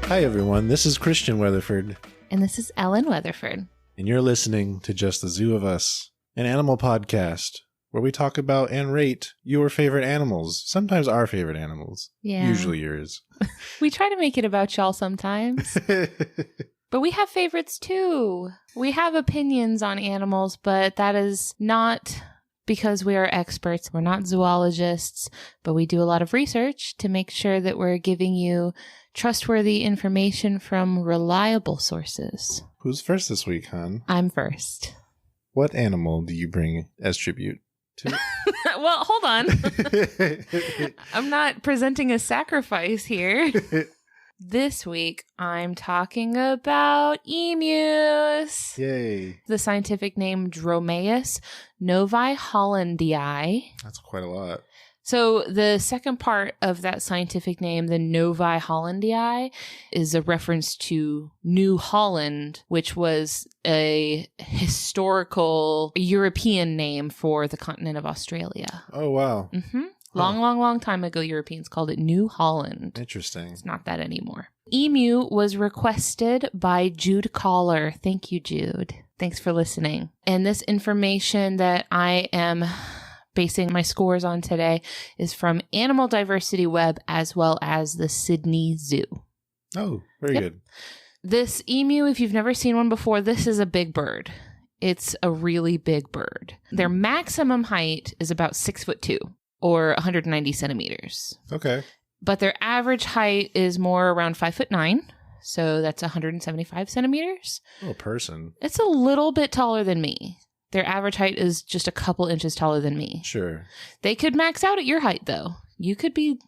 Hi everyone, this is Christian Weatherford. And this is Ellen Weatherford. And you're listening to Just the Zoo of Us, an animal podcast where we talk about and rate your favorite animals. Sometimes our favorite animals. Yeah. Usually yours. We try to make it about y'all sometimes. But we have favorites too. We have opinions on animals, but that is not because we are experts. We're not zoologists, but we do a lot of research to make sure that we're giving you trustworthy information from reliable sources. Who's first this week, hon? I'm first. What animal do you bring as tribute to? Well, hold on. I'm not presenting a sacrifice here. This week, I'm talking about emus. Yay. The scientific name Dromaeus novi hollandii. That's quite a lot. So the second part of that scientific name, the novi hollandii, is a reference to New Holland, which was a historical European name for the continent of Australia. Oh, wow. Mm-hmm. Long time ago, Europeans called it New Holland. Interesting. It's not that anymore. Emu was requested by Jude Collar. Thank you, Jude. Thanks for listening. And this information that I am basing my scores on today is from Animal Diversity Web as well as the Sydney Zoo. Oh, very good. This emu, if you've never seen one before, this is a big bird. It's a really big bird. Their maximum height is about 6'2". Or 190 centimeters. Okay. But their average height is more around 5'9". So that's 175 centimeters. Little person. It's a little bit taller than me. Their average height is just a couple inches taller than me. Sure. They could max out at your height, though. You could be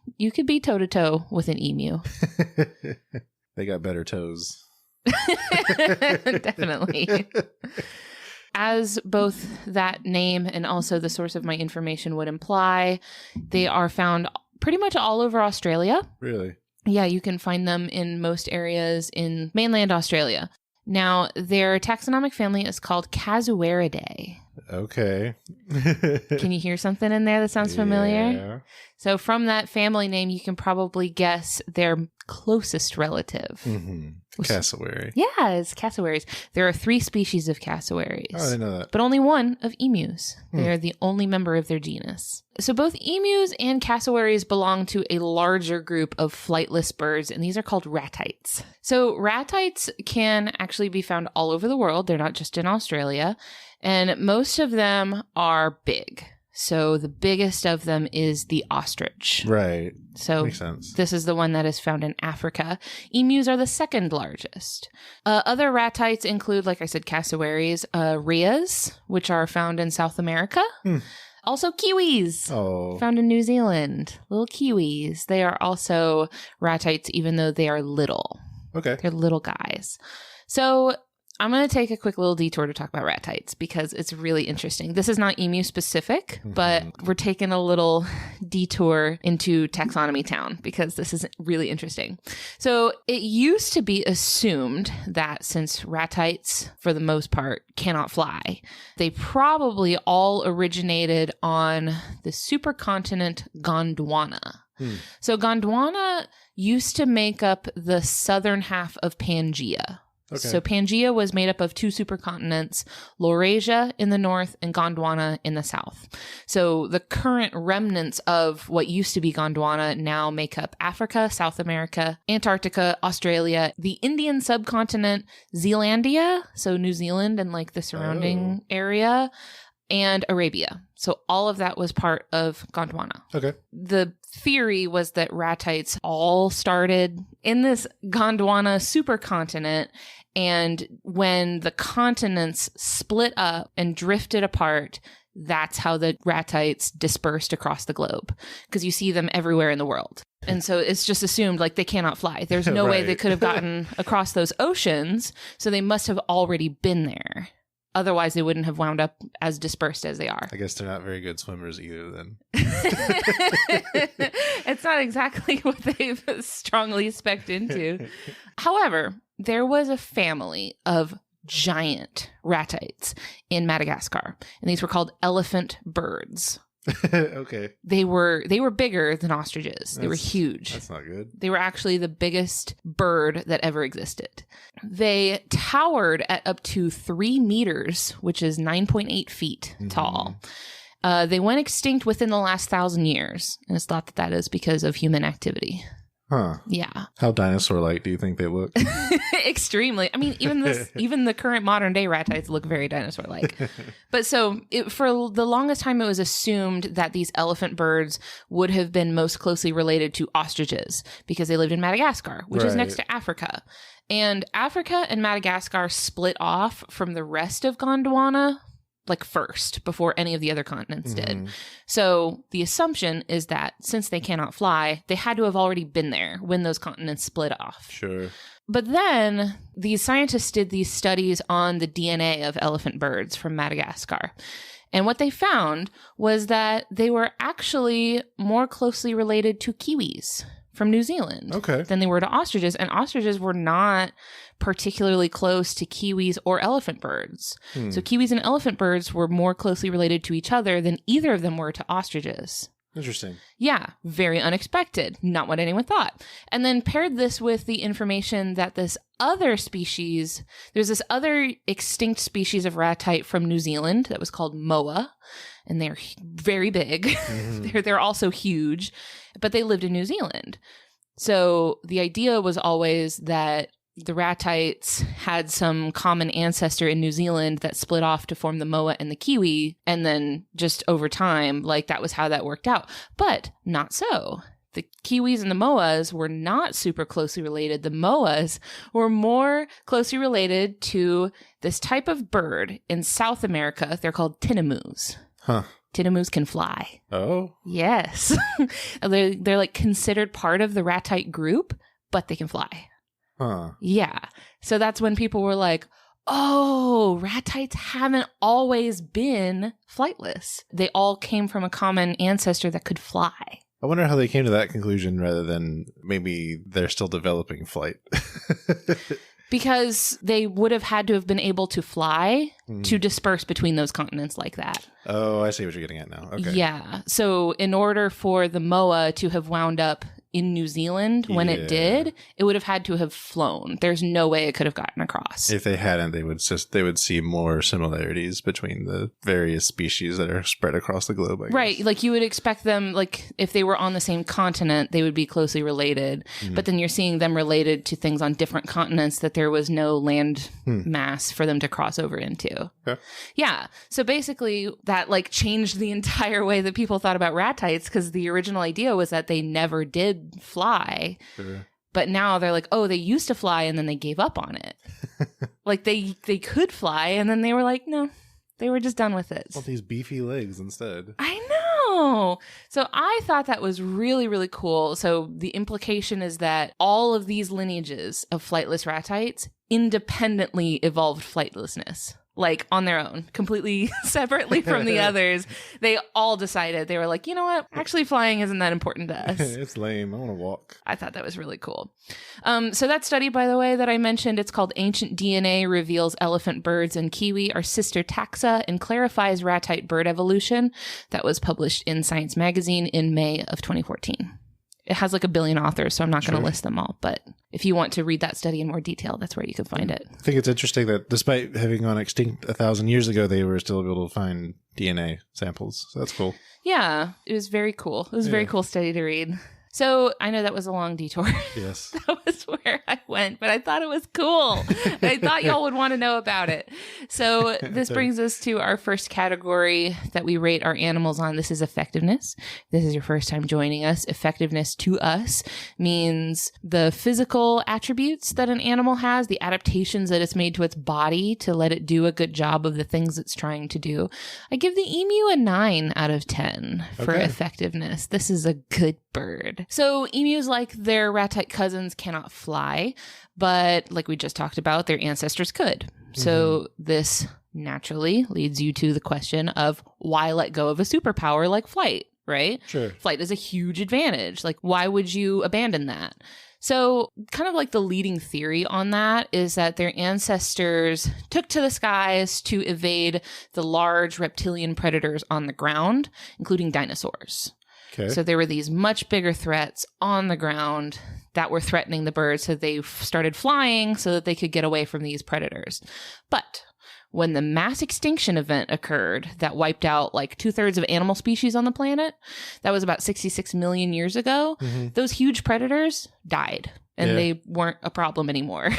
toe to toe with an emu. They got better toes. Definitely. As both that name and also the source of my information would imply, they are found pretty much all over Australia. Really? Yeah, you can find them in most areas in mainland Australia. Now, their taxonomic family is called Casuaridae. Okay. Can you hear something in there that sounds familiar? Yeah. So from that family name, you can probably guess their closest relative. Mm-hmm. Cassowary. Yeah, it's cassowaries. There are 3 species of cassowaries. Oh, I didn't know that. But only one of emus. They are the only member of their genus. So both emus and cassowaries belong to a larger group of flightless birds, and these are called ratites. So ratites can actually be found all over the world. They're not just in Australia. And most of them are big. So the biggest of them is the ostrich. Right. So makes sense. This is the one that is found in Africa. Emus are the second largest. Other ratites include, like I said, cassowaries, rheas, which are found in South America. Also kiwis, found in New Zealand. Little kiwis. They are also ratites, even though they are little. Okay. They're little guys. So I'm going to take a quick little detour to talk about ratites because it's really interesting. This is not emu specific, but we're taking a little detour into taxonomy town because this is really interesting. So it used to be assumed that since ratites, for the most part, cannot fly, they probably all originated on the supercontinent Gondwana. So Gondwana used to make up the southern half of Pangaea. Okay. So Pangaea was made up of 2 supercontinents, Laurasia in the north and Gondwana in the south. So the current remnants of what used to be Gondwana now make up Africa, South America, Antarctica, Australia, the Indian subcontinent, Zealandia, so New Zealand and like the surrounding area, and Arabia. So all of that was part of Gondwana. Okay. The theory was that ratites all started in this Gondwana supercontinent, and when the continents split up and drifted apart, that's how the ratites dispersed across the globe, because you see them everywhere in the world. And so it's just assumed like they cannot fly. There's no way they could have gotten across those oceans, so they must have already been there. Otherwise, they wouldn't have wound up as dispersed as they are. I guess they're not very good swimmers either, then. It's not exactly what they've strongly spec'd into. However, there was a family of giant ratites in Madagascar, and these were called elephant birds. Okay. They were bigger than ostriches. They were huge. That's not good. They were actually the biggest bird that ever existed. They towered at up to 3 meters, which is 9.8 feet tall. They went extinct within the last 1,000 years, and it's thought that that is because of human activity. Huh. Yeah. How dinosaur-like do you think they look? Extremely. I mean, even the current modern day ratites look very dinosaur-like. But so for the longest time, it was assumed that these elephant birds would have been most closely related to ostriches because they lived in Madagascar, which is next to Africa. And Africa and Madagascar split off from the rest of Gondwana like first before any of the other continents did. So the assumption is that since they cannot fly, they had to have already been there when those continents split off. Sure. But then these scientists did these studies on the DNA of elephant birds from Madagascar. And what they found was that they were actually more closely related to kiwis from New Zealand than they were to ostriches. And ostriches were not particularly close to kiwis or elephant birds. So kiwis and elephant birds were more closely related to each other than either of them were to ostriches. Interesting. Yeah, very unexpected. Not what anyone thought. And then paired this with the information that this other species, there's this other extinct species of ratite from New Zealand that was called moa, and they're very big. They're also huge, but they lived in New Zealand. So the idea was always that the ratites had some common ancestor in New Zealand that split off to form the moa and the kiwi, and then just over time, like that was how that worked out. But not so. The kiwis and the moas were not super closely related. The moas were more closely related to this type of bird in South America. They're called tinamous. Huh. Tinamous can fly. Oh? Yes. they're like considered part of the ratite group, but they can fly. Huh. Yeah. So that's when people were like, oh, ratites haven't always been flightless. They all came from a common ancestor that could fly. I wonder how they came to that conclusion rather than maybe they're still developing flight. Because they would have had to have been able to fly to disperse between those continents like that. Oh, I see what you're getting at now. Okay. Yeah. So in order for the moa to have wound up in New Zealand when it did, it would have had to have flown. There's no way it could have gotten across. If they hadn't, they would see more similarities between the various species that are spread across the globe. I guess. Right. Like you would expect them, like if they were on the same continent, they would be closely related. But then you're seeing them related to things on different continents that there was no land mass for them to cross over into. Okay. Yeah. So basically that like changed the entire way that people thought about ratites, because the original idea was that they never did fly. Sure. But now they're like, oh, they used to fly and then they gave up on it. Like they could fly and then they were like, no, they were just done with it. Well, these beefy legs instead. I know. So I thought that was really, really cool. So the implication is that all of these lineages of flightless ratites independently evolved flightlessness. Like on their own, completely separately from the others. They all decided, they were like, you know what? Actually, flying isn't that important to us. It's lame. I want to walk. I thought that was really cool. So that study, by the way, that I mentioned, it's called Ancient DNA Reveals Elephant Birds and Kiwi Are Sister Taxa and Clarifies Ratite Bird Evolution. That was published in Science Magazine in May of 2014. It has like 1 billion authors, so I'm not going to list them all. But if you want to read that study in more detail, that's where you can find it. I think it's interesting that despite having gone extinct 1,000 years ago, they were still able to find DNA samples. So that's cool. Yeah, it was very cool. It was a very cool study to read. So I know that was a long detour. Yes. That was where I went, but I thought it was cool. I thought y'all would want to know about it. So this brings us to our first category that we rate our animals on. This is effectiveness. This is your first time joining us. Effectiveness to us means the physical attributes that an animal has, the adaptations that it's made to its body to let it do a good job of the things it's trying to do. I give the emu a 9 out of 10 for effectiveness. This is a good bird. So emus, like their ratite cousins, cannot fly, but like we just talked about, their ancestors could. So this naturally leads you to the question of why let go of a superpower like flight, right? Sure. Flight is a huge advantage. Like, why would you abandon that? So kind of like the leading theory on that is that their ancestors took to the skies to evade the large reptilian predators on the ground, including dinosaurs. Okay. So there were these much bigger threats on the ground that were threatening the birds, so they started flying so that they could get away from these predators. But when the mass extinction event occurred that wiped out like 2/3 of animal species on the planet, that was about 66 million years ago, those huge predators died. And they weren't a problem anymore.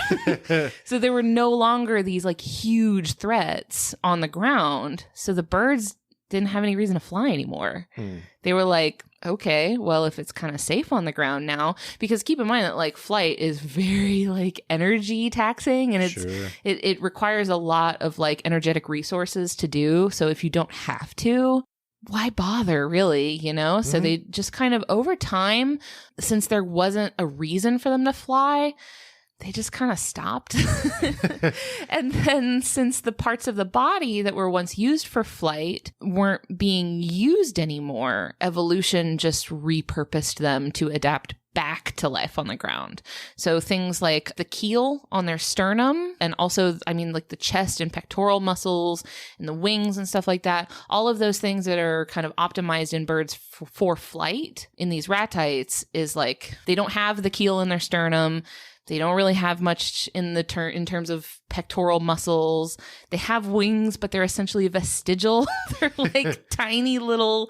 So there were no longer these like huge threats on the ground. So the birds didn't have any reason to fly anymore. They were like, okay, well, if it's kind of safe on the ground now, because keep in mind that like flight is very like energy taxing, and it requires a lot of like energetic resources to do. So if you don't have to, why bother really, you know? So they just kind of over time, since there wasn't a reason for them to fly, they just kind of stopped. And then since the parts of the body that were once used for flight weren't being used anymore, evolution just repurposed them to adapt back to life on the ground. So things like the keel on their sternum, and also, I mean, like the chest and pectoral muscles and the wings and stuff like that, all of those things that are kind of optimized in birds for flight in these ratites is like, they don't have the keel in their sternum. They don't really have much in terms of pectoral muscles. They have wings, but they're essentially vestigial. They're like tiny little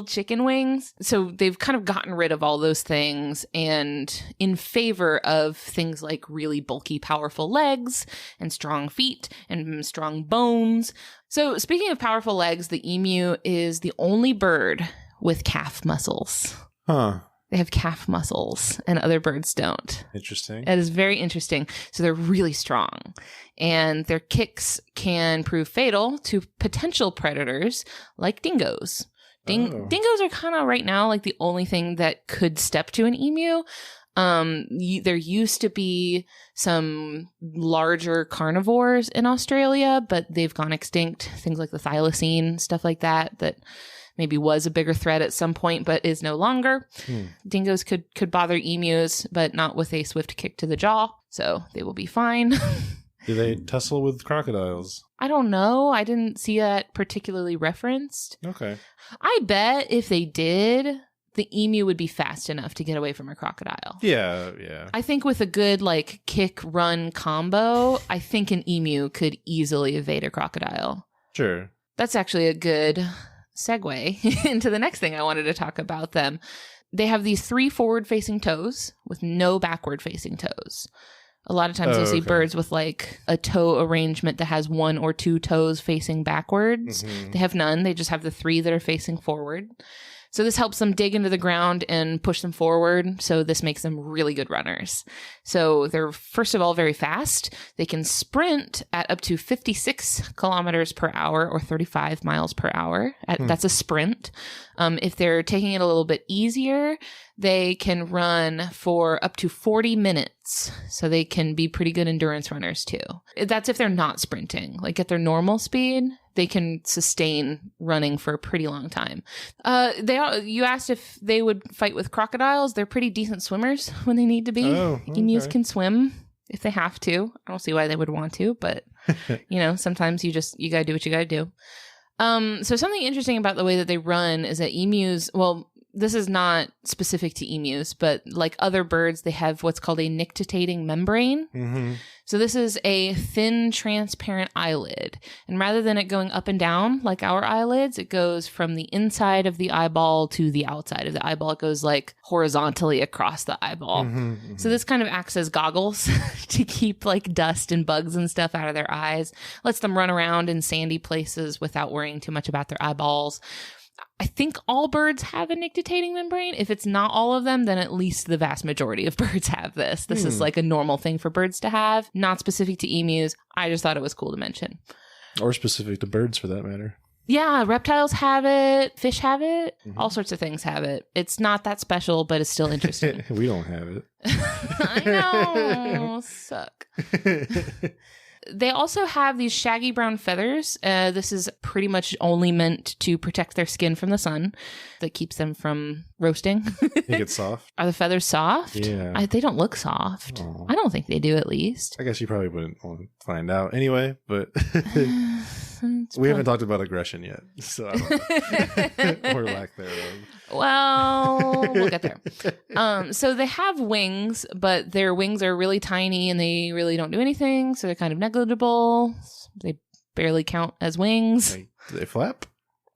chicken wings. So they've kind of gotten rid of all those things and in favor of things like really bulky, powerful legs and strong feet and strong bones. So speaking of powerful legs, the emu is the only bird with calf muscles. Huh. They have calf muscles and other birds don't. Interesting. It is very interesting. So they're really strong, and their kicks can prove fatal to potential predators like dingoes. Dingoes are kind of right now like the only thing that could step to an emu. There used to be some larger carnivores in Australia, but they've gone extinct. Things like the thylacine, stuff like that maybe was a bigger threat at some point, but is no longer. Dingoes could bother emus, but not with a swift kick to the jaw, so they will be fine. Do they tussle with crocodiles? I don't know. I didn't see that particularly referenced. Okay. I bet if they did, the emu would be fast enough to get away from a crocodile. Yeah. I think with a good like kick-run combo, I think an emu could easily evade a crocodile. Sure. That's actually a good segue into the next thing I wanted to talk about them. They have these 3 forward-facing toes with no backward-facing toes. A lot of times you'll see birds with like a toe arrangement that has 1 or 2 toes facing backwards. They have none. They just have the 3 that are facing forward. So this helps them dig into the ground and push them forward. So this makes them really good runners. So they're, first of all, very fast. They can sprint at up to 56 kilometers per hour or 35 miles per hour. That's a sprint. If they're taking it a little bit easier, they can run for up to 40 minutes. So they can be pretty good endurance runners too. That's if they're not sprinting. Like at their normal speed, they can sustain running for a pretty long time. You asked if they would fight with crocodiles. They're pretty decent swimmers when they need to be. Emus can swim if they have to. I don't see why they would want to, but you know, sometimes you gotta do what you gotta do. So something interesting about the way that they run is that emus, well, this is not specific to emus, but like other birds, they have what's called a nictitating membrane. So this is a thin, transparent eyelid. And rather than it going up and down like our eyelids, it goes from the inside of the eyeball to the outside of the eyeball. It goes like horizontally across the eyeball. So this kind of acts as goggles to keep like dust and bugs and stuff out of their eyes. Lets them run around in sandy places without worrying too much about their eyeballs. I think all birds have a nictitating membrane. If it's not all of them, then at least the vast majority of birds have this. This is like a normal thing for birds to have, not specific to emus. I just thought it was cool to mention. Or specific to birds for that matter. Yeah, reptiles have it, fish have it, all sorts of things have it. It's not that special, but it's still interesting. We don't have it. I know. Suck. they also have these shaggy brown feathers. This is pretty much only meant to protect their skin from the sun. That keeps them from roasting. Think it's soft? Are the feathers soft? Yeah. They don't look soft. Aww. I don't think they do, at least. I guess you probably wouldn't want to find out anyway, but we haven't talked about aggression yet, so I don't know. Or lack thereof. Well, we'll get there. So they have wings, but their wings are really tiny and they really don't do anything, so they're kind of negligible. They barely count as wings. Do they flap?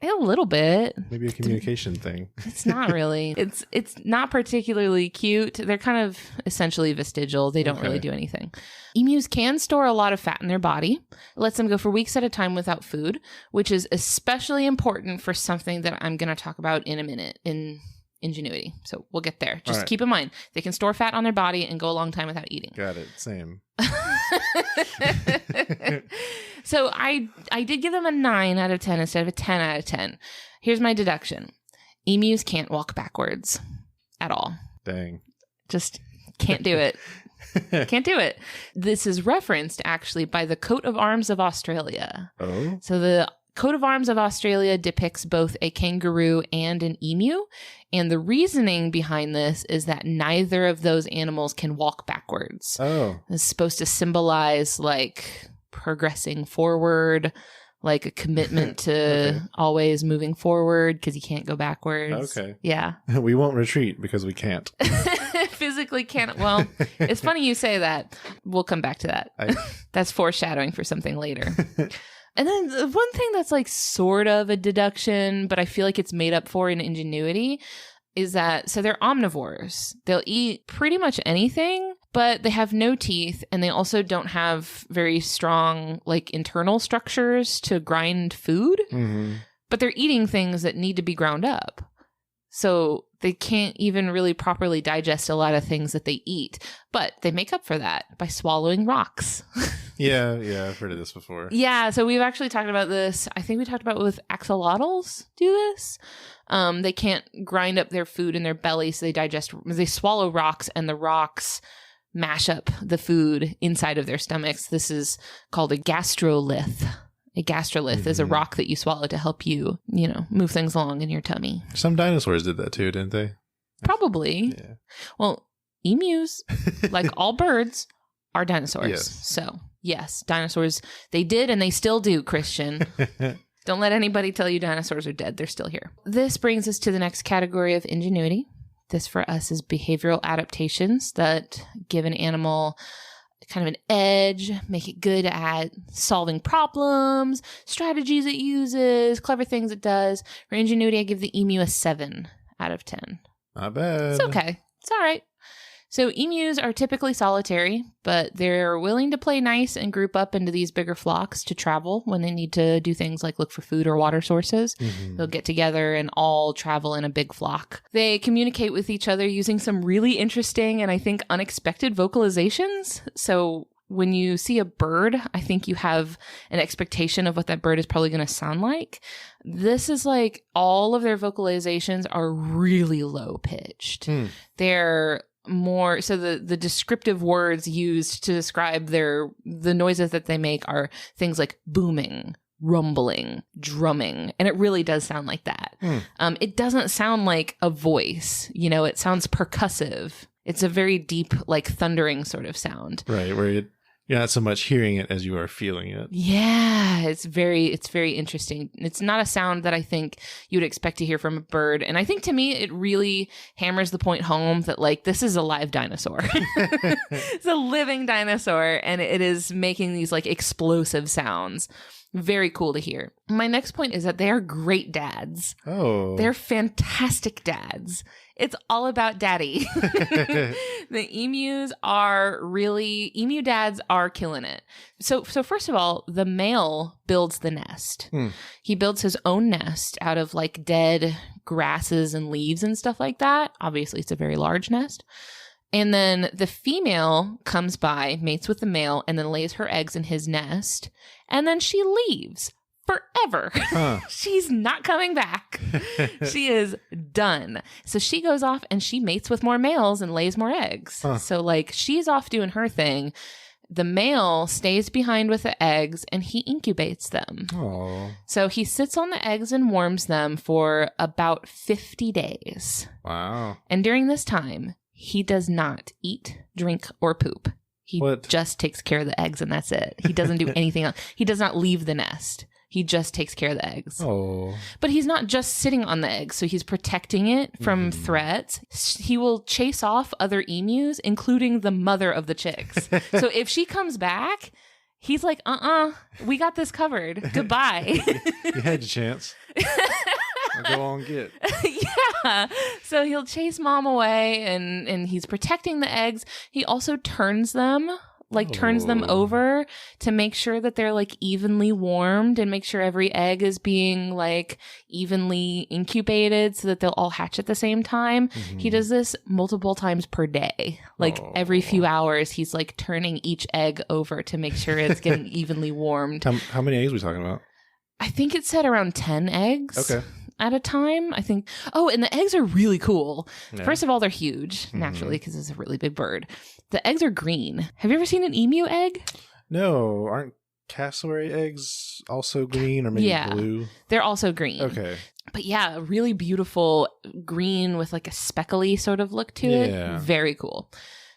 A little bit. Maybe a communication thing. It's not really. It's not particularly cute. They're kind of essentially vestigial. They don't really do anything. Emus can store a lot of fat in their body. It lets them go for weeks at a time without food, which is especially important for something that I'm going to talk about in a minute in ingenuity. So we'll get there. Just keep in mind, they can store fat on their body and go a long time without eating. Got it. Same. So I did give them a 9 out of 10 instead of a 10 out of 10. Here's my deduction. Emus can't walk backwards at all. Dang. Just can't do it. Can't do it. This is referenced actually by the coat of arms of Australia. Oh. So the coat of arms of Australia depicts both a kangaroo and an emu. And the reasoning behind this is that neither of those animals can walk backwards. Oh. It's supposed to symbolize like progressing forward, like a commitment to always moving forward because you can't go backwards. Okay. Yeah. We won't retreat because we can't. Physically can't. Well, it's funny you say that. We'll come back to that. That's foreshadowing for something later. And then the one thing that's like sort of a deduction, but I feel like it's made up for in ingenuity, is that, so they're omnivores. They'll eat pretty much anything, but they have no teeth, and they also don't have very strong like internal structures to grind food. Mm-hmm. But they're eating things that need to be ground up. So they can't even really properly digest a lot of things that they eat. But they make up for that by swallowing rocks. Yeah, I've heard of this before. Yeah, so we've actually talked about this. I think we talked about it with axolotls do this. They can't grind up their food in their belly, so they swallow rocks, and the rocks mash up the food inside of their stomachs. This is called a gastrolith. A gastrolith is a rock that you swallow to help you, move things along in your tummy. Some dinosaurs did that too, didn't they? Probably. Yeah. Well, emus, like all birds, are dinosaurs. Yes. So, yes, dinosaurs, they did and they still do, Christian. Don't let anybody tell you dinosaurs are dead. They're still here. This brings us to the next category of ingenuity. This for us is behavioral adaptations that give an animal kind of an edge, make it good at solving problems, strategies it uses, clever things it does. For ingenuity, I give the emu a 7 out of 10. Not bad. It's okay. It's all right. So emus are typically solitary, but they're willing to play nice and group up into these bigger flocks to travel when they need to do things like look for food or water sources. Mm-hmm. They'll get together and all travel in a big flock. They communicate with each other using some really interesting and I think unexpected vocalizations. So when you see a bird, I think you have an expectation of what that bird is probably going to sound like. This is like all of their vocalizations are really low pitched. They're more so the descriptive words used to describe the noises that they make are things like booming, rumbling, drumming, and it really does sound like that. It doesn't sound like a voice, it sounds percussive. It's a very deep, like thundering sort of sound, right? Where you're not so much hearing it as you are feeling it. Yeah, it's very interesting. It's not a sound that I think you would expect to hear from a bird. And I think to me, it really hammers the point home that like, this is a live dinosaur. It's a living dinosaur and it is making these like explosive sounds. Very cool to hear. My next point is that they are great dads. Oh. They're fantastic dads. It's all about daddy. The emu dads are killing it. So first of all, the male builds the nest. He builds his own nest out of like dead grasses and leaves and stuff like that. Obviously, it's a very large nest. And then the female comes by, mates with the male, and then lays her eggs in his nest. And then she leaves forever. She's not coming back. She is done. So she goes off and she mates with more males and lays more eggs. So like she's off doing her thing. The male stays behind with the eggs and he incubates them. Oh. So he sits on the eggs and warms them for about 50 days. Wow. And during this time, he does not eat, drink, or poop. He just takes care of the eggs and that's it. He doesn't do anything else. He does not leave the nest. He just takes care of the eggs. Oh. But he's not just sitting on the eggs, so he's protecting it from threats. He will chase off other emus, including the mother of the chicks. So if she comes back, he's like, we got this covered. Goodbye. You had your chance. Go on, get. Yeah. So he'll chase mom away and he's protecting the eggs. He also turns them over to make sure that they're like evenly warmed and make sure every egg is being like evenly incubated so that they'll all hatch at the same time. He does this multiple times per day. Like every few hours, he's like turning each egg over to make sure it's getting evenly warmed. How many eggs are we talking about? I think it said around 10 eggs. Okay. At a time, I think. Oh, and the eggs are really cool. Yeah. First of all, they're huge, naturally, because it's a really big bird. The eggs are green. Have you ever seen an emu egg? No. Aren't cassowary eggs also green or maybe blue? They're also green. Okay. But yeah, really beautiful green with like a speckly sort of look to it. Very cool.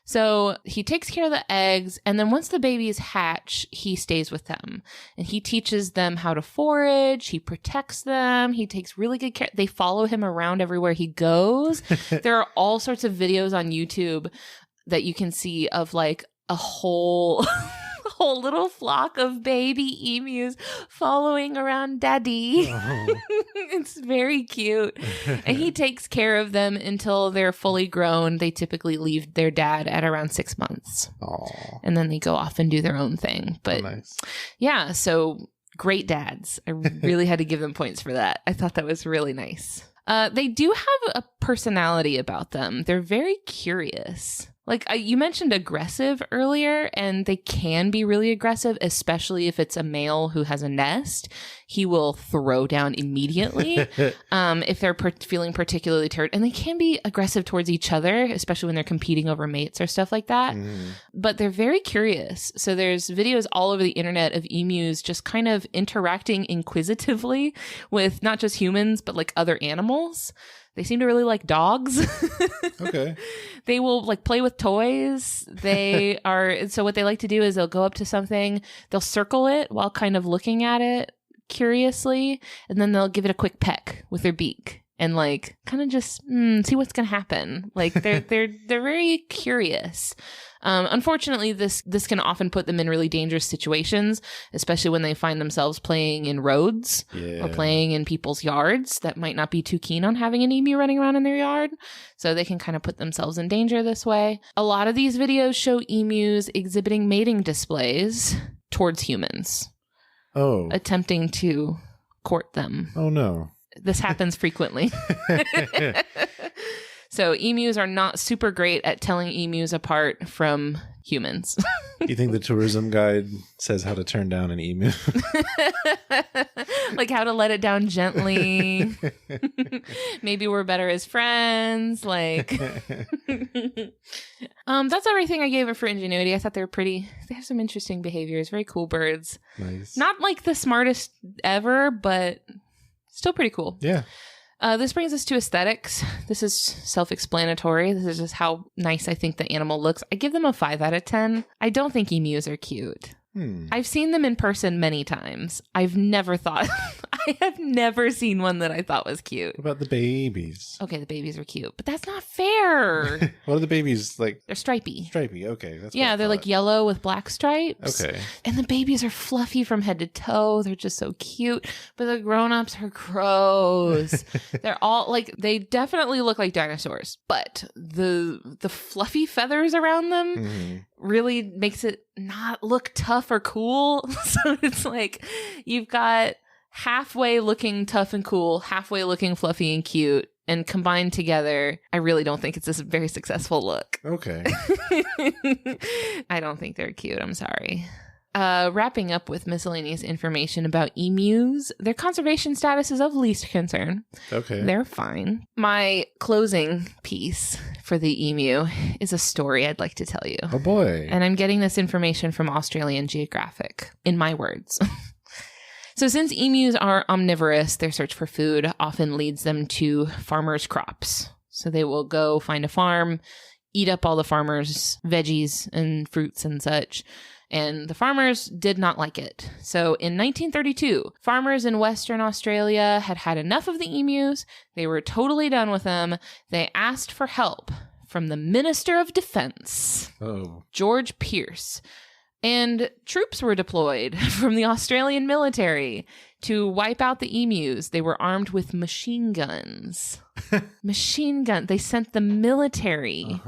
So he takes care of the eggs, and then once the babies hatch, he stays with them. And he teaches them how to forage, he protects them, he takes really good care. They follow him around everywhere he goes. There are all sorts of videos on YouTube that you can see of like a whole little flock of baby emus following around daddy. Oh. It's very cute. And he takes care of them until they're fully grown. They typically leave their dad at around 6 months. Aww. And then they go off and do their own thing. But nice. Yeah, so great dads. I really had to give them points for that. I thought that was really nice. They do have a personality about them. They're very curious. Like you mentioned aggressive earlier, and they can be really aggressive, especially if it's a male who has a nest. He will throw down immediately if they're feeling particularly tired. And they can be aggressive towards each other, especially when they're competing over mates or stuff like that. But they're very curious. So there's videos all over the internet of emus just kind of interacting inquisitively with not just humans, but like other animals. They seem to really like dogs. Okay. They will like play with toys. So what they like to do is they'll go up to something, they'll circle it while kind of looking at it curiously, and then they'll give it a quick peck with their beak and like kind of just see what's going to happen. Like they're very curious. Unfortunately, this can often put them in really dangerous situations, especially when they find themselves playing in roads or playing in people's yards that might not be too keen on having an emu running around in their yard. So they can kind of put themselves in danger this way. A lot of these videos show emus exhibiting mating displays towards humans. Oh. Attempting to court them. Oh, no. This happens frequently. So emus are not super great at telling emus apart from humans. You think the tourism guide says how to turn down an emu? Like how to let it down gently. Maybe we're better as friends. Like, that's everything I gave it for ingenuity. I thought they have some interesting behaviors. Very cool birds. Nice. Not like the smartest ever, but still pretty cool. Yeah. This brings us to aesthetics. This is self-explanatory. This is just how nice I think the animal looks. I give them a 5 out of 10. I don't think emus are cute. I've seen them in person many times. I have never seen one that I thought was cute. What about the babies? Okay, the babies are cute, but that's not fair. What are the babies like? They're stripy. Stripy, okay. That's they're like yellow with black stripes. Okay. And the babies are fluffy from head to toe. They're just so cute. But the grown-ups are gross. They're all like, they definitely look like dinosaurs, but the fluffy feathers around them really makes it not look tough or cool. So it's like you've got halfway looking tough and cool, halfway looking fluffy and cute, and combined together, I really don't think it's a very successful look. Okay. I don't think they're cute. I'm sorry. wrapping up with miscellaneous information about emus, their conservation status is of least concern. Okay. They're fine. My closing piece for the emu is a story I'd like to tell you. Oh, boy. And I'm getting this information from Australian Geographic, in my words. So since emus are omnivorous, their search for food often leads them to farmers' crops. So they will go find a farm, eat up all the farmers' veggies and fruits and such. And the farmers did not like it. So in 1932, farmers in Western Australia had had enough of the emus. They were totally done with them. They asked for help from the Minister of Defense, George Pearce. And troops were deployed from the Australian military to wipe out the emus. They were armed with machine guns. Machine gun. They sent the military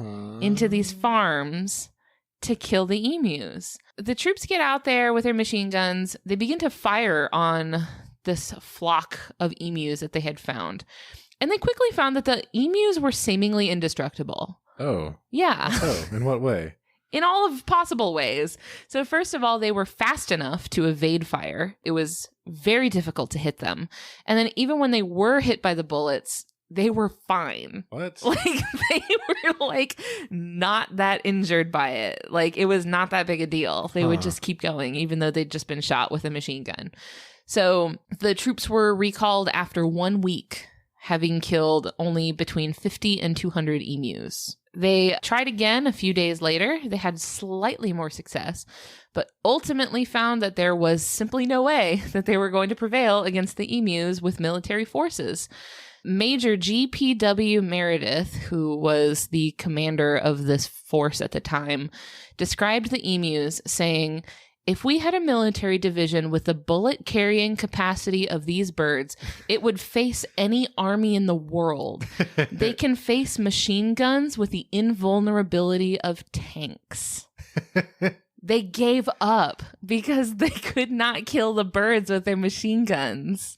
into these farms to kill the emus. The troops get out there with their machine guns. They begin to fire on this flock of emus that they had found. And they quickly found that the emus were seemingly indestructible. Oh. Yeah. Oh, in what way? In all of possible ways. So first of all, they were fast enough to evade fire. It was very difficult to hit them. And then even when they were hit by the bullets, they were fine. What? Like, they were, like, not that injured by it. Like, it was not that big a deal. They would just keep going, even though they'd just been shot with a machine gun. So the troops were recalled after 1 week, having killed only between 50 and 200 emus. They tried again a few days later. They had slightly more success, but ultimately found that there was simply no way that they were going to prevail against the emus with military forces. Major G.P.W. Meredith, who was the commander of this force at the time, described the emus saying, "If we had a military division with the bullet-carrying capacity of these birds, it would face any army in the world. They can face machine guns with the invulnerability of tanks." They gave up because they could not kill the birds with their machine guns.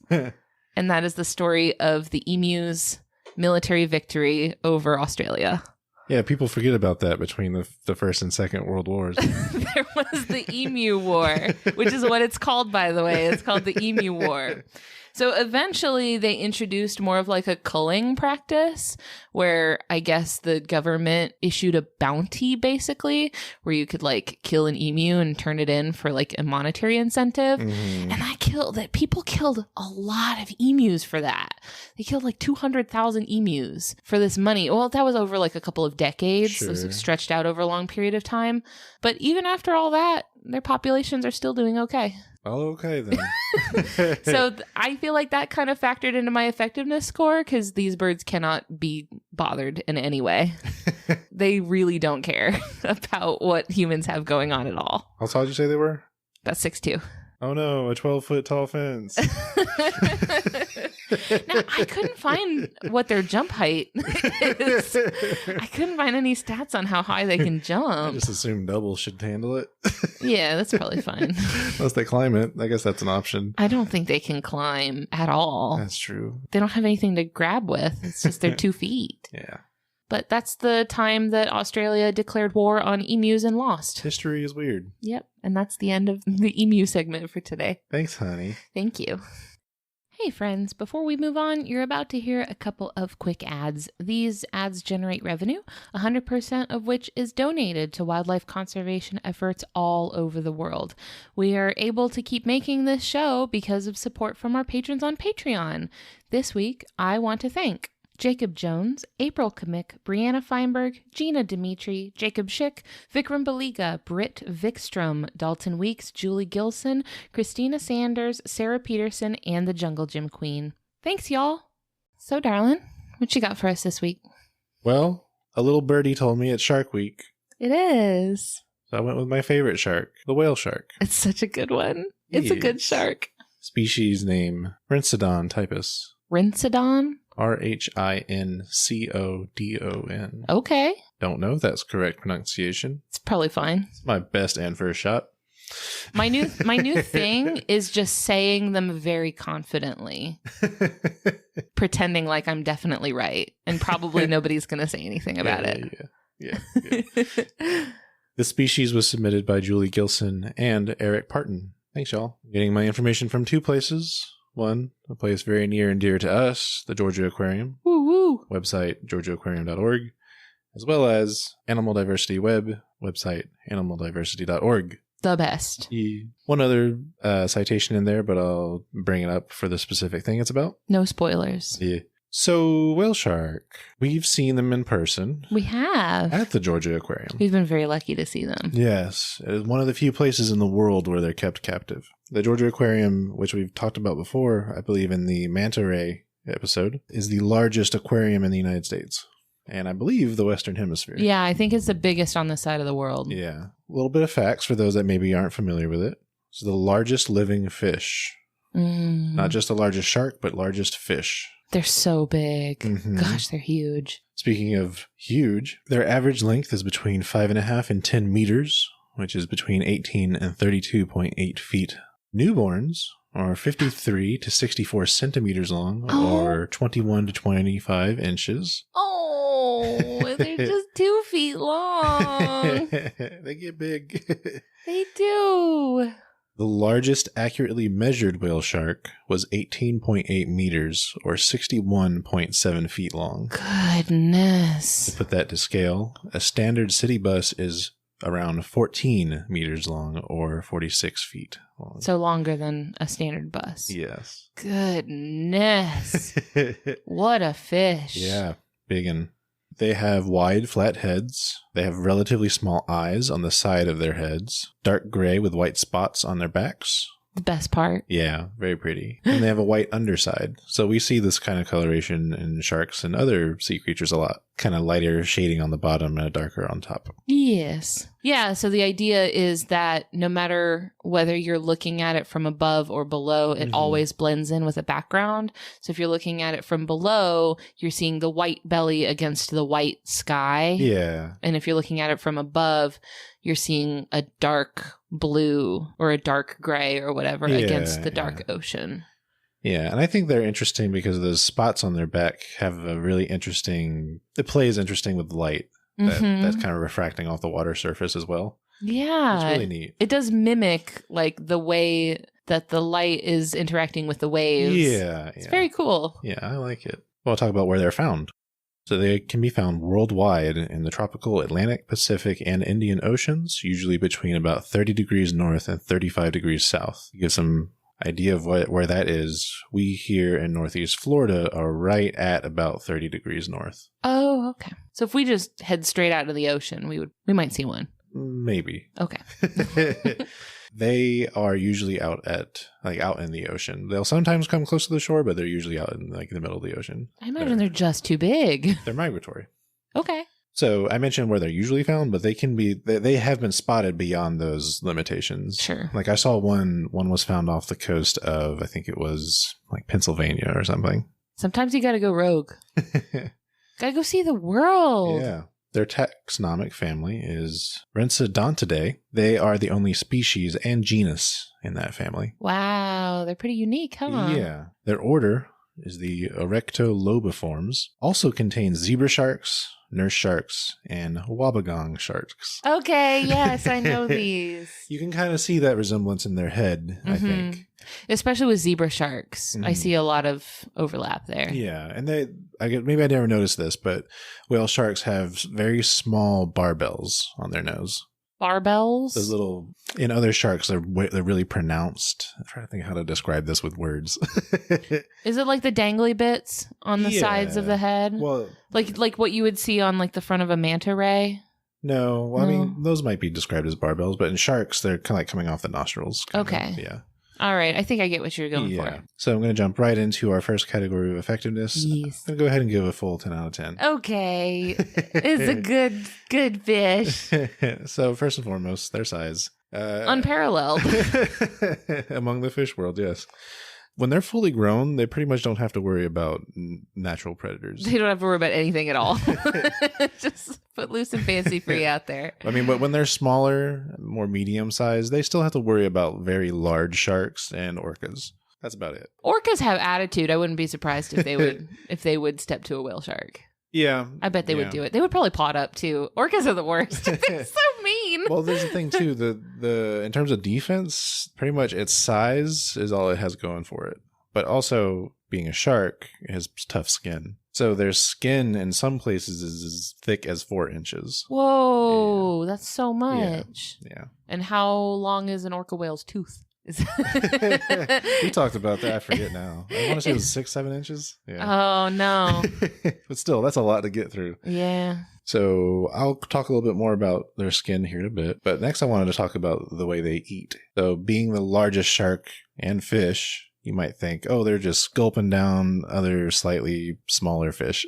And that is the story of the emus' military victory over Australia. Yeah, people forget about that between the First and Second World Wars. There was the Emu War, which is what it's called, by the way. It's called the Emu War. So eventually they introduced more of like a culling practice where I guess the government issued a bounty basically where you could like kill an emu and turn it in for like a monetary incentive. And people killed a lot of emus for that. They killed like 200,000 emus for this money. Well, that was over like a couple of decades. Sure. So it was like stretched out over a long period of time. But even after all that, their populations are still doing okay. Oh, okay, then. So I feel like that kind of factored into my effectiveness score because these birds cannot be bothered in any way. They really don't care about what humans have going on at all. How tall did you say they were? About 6'2". Oh, no, a 12-foot tall fence. Now, I couldn't find what their jump height is. I couldn't find any stats on how high they can jump. I just assume double should handle it. Yeah, that's probably fine. Unless they climb it. I guess that's an option. I don't think they can climb at all. That's true. They don't have anything to grab with. It's just their 2 feet. Yeah. But that's the time that Australia declared war on emus and lost. History is weird. Yep. And that's the end of the emu segment for today. Thanks, honey. Thank you. Hey friends, before we move on, you're about to hear a couple of quick ads. These ads generate revenue, 100% of which is donated to wildlife conservation efforts all over the world. We are able to keep making this show because of support from our patrons on Patreon. This week, I want to thank Jacob Jones, April Kamick, Brianna Feinberg, Gina Dimitri, Jacob Schick, Vikram Baliga, Britt Vikstrom, Dalton Weeks, Julie Gilson, Christina Sanders, Sarah Peterson, and the Jungle Gym Queen. Thanks, y'all. So, darling, what you got for us this week? Well, a little birdie told me it's Shark Week. It is. So I went with my favorite shark, the whale shark. It's such a good one. It's a good shark. Species name, Rhincidon typus. Rhincidon? Rhincidon. Okay. Don't know if that's correct pronunciation. It's probably fine. It's my best and first shot. My new thing is just saying them very confidently. Pretending like I'm definitely right. And probably nobody's going to say anything about it. Yeah. This species was submitted by Julie Gilson and Eric Parton. Thanks, y'all. Getting my information from 2 places. One, a place very near and dear to us, the Georgia Aquarium. Woo woo. Website, georgiaaquarium.org, as well as Animal Diversity Web, website, animaldiversity.org. The best. One other citation in there, but I'll bring it up for the specific thing it's about. No spoilers. Yeah. So, whale shark, we've seen them in person. We have. At the Georgia Aquarium. We've been very lucky to see them. Yes. It is one of the few places in the world where they're kept captive. The Georgia Aquarium, which we've talked about before, I believe in the manta ray episode, is the largest aquarium in the United States. And I believe the Western Hemisphere. Yeah, I think it's the biggest on this side of the world. Yeah. A little bit of facts for those that maybe aren't familiar with it. It's the largest living fish. Not just the largest shark, but largest fish. They're so big. Mm-hmm. Gosh, they're huge. Speaking of huge, their average length is between 5.5 and 10 meters, which is between 18 and 32.8 feet. Newborns are 53 to 64 centimeters long, or 21 to 25 inches. Oh, they're just 2 feet long. They get big. They do. The largest accurately measured whale shark was 18.8 meters, or 61.7 feet long. Goodness. To put that to scale, a standard city bus is around 14 meters long, or 46 feet long. So longer than a standard bus. Yes. Goodness. What a fish. Yeah, big one. They have wide, flat heads. They have relatively small eyes on the side of their heads. Dark gray with white spots on their backs. The best part. Yeah, very pretty. And they have a white underside. So we see this kind of coloration in sharks and other sea creatures a lot. Kind of lighter shading on the bottom and a darker on top. Yes. Yeah, so the idea is that no matter whether you're looking at it from above or below, it always blends in with a background. So if you're looking at it from below, you're seeing the white belly against the white sky. Yeah. And if you're looking at it from above, you're seeing a dark blue or a dark gray or whatever against the dark ocean. Yeah, and I think they're interesting because those spots on their back have a really interesting... It plays interesting with light. That's kind of refracting off the water surface as well. Yeah. It's really neat. It does mimic like the way that the light is interacting with the waves. Yeah. It's very cool. Yeah, I like it. Well, I'll talk about where they're found. So they can be found worldwide in the tropical Atlantic, Pacific, and Indian Oceans, usually between about 30 degrees north and 35 degrees south. To give some idea of where that is, we here in Northeast Florida are right at about 30 degrees north. Oh, okay. So if we just head straight out to the ocean, we might see one. Maybe. Okay. They are usually out in the ocean. They'll sometimes come close to the shore, but they're usually out in the middle of the ocean. I imagine they're just too big. They're migratory. Okay. So I mentioned where they're usually found, but they have been spotted beyond those limitations. Sure. Like I saw one was found off the coast of, I think it was like Pennsylvania or something. Sometimes you gotta go rogue. Gotta go see the world. Yeah. Their taxonomic family is Rensodontidae. They are the only species and genus in that family. Wow, they're pretty unique, huh? Yeah. Their order is the Erectolobiforms. Also contains zebra sharks, nurse sharks, and wobbegong sharks. Okay, yes, I know these. You can kind of see that resemblance in their head, I think. Especially with zebra sharks. I see a lot of overlap there. Yeah, and maybe I never noticed this, but whale sharks have very small barbels on their nose. Barbels? Those little, in other sharks, they're really pronounced. I'm trying to think how to describe this with words. Is it like the dangly bits on the sides of the head? Well, like what you would see on like the front of a manta ray? No, well, I mean, those might be described as barbels, but in sharks, they're kind of like coming off the nostrils. Okay. Yeah. All right. I think I get what you're going for. So I'm going to jump right into our first category of effectiveness. Yes. I'm going to go ahead and give a full 10 out of 10. Okay. It's a good fish. So first and foremost, their size. Unparalleled. Among the fish world, yes. When they're fully grown, they pretty much don't have to worry about natural predators. They don't have to worry about anything at all. Just put loose and fancy free out there. I mean, but when they're smaller, more medium sized, they still have to worry about very large sharks and orcas. That's about it. Orcas have attitude. I wouldn't be surprised if they would step to a whale shark. Yeah. I bet they would do it. They would probably pot up too. Orcas are the worst. They're so mean. Well, there's the thing too. The in terms of defense, pretty much its size is all it has going for it. But also, being a shark, it has tough skin. So their skin in some places is as thick as 4 inches. Whoa, that's so much. Yeah. And how long is an orca whale's tooth? We talked about that. I forget now. I want to say it was 6-7 inches. Yeah. Oh, no. But still, that's a lot to get through. Yeah. So I'll talk a little bit more about their skin here in a bit. But next I wanted to talk about the way they eat. So being the largest shark and fish, you might think, oh, they're just gulping down other slightly smaller fish.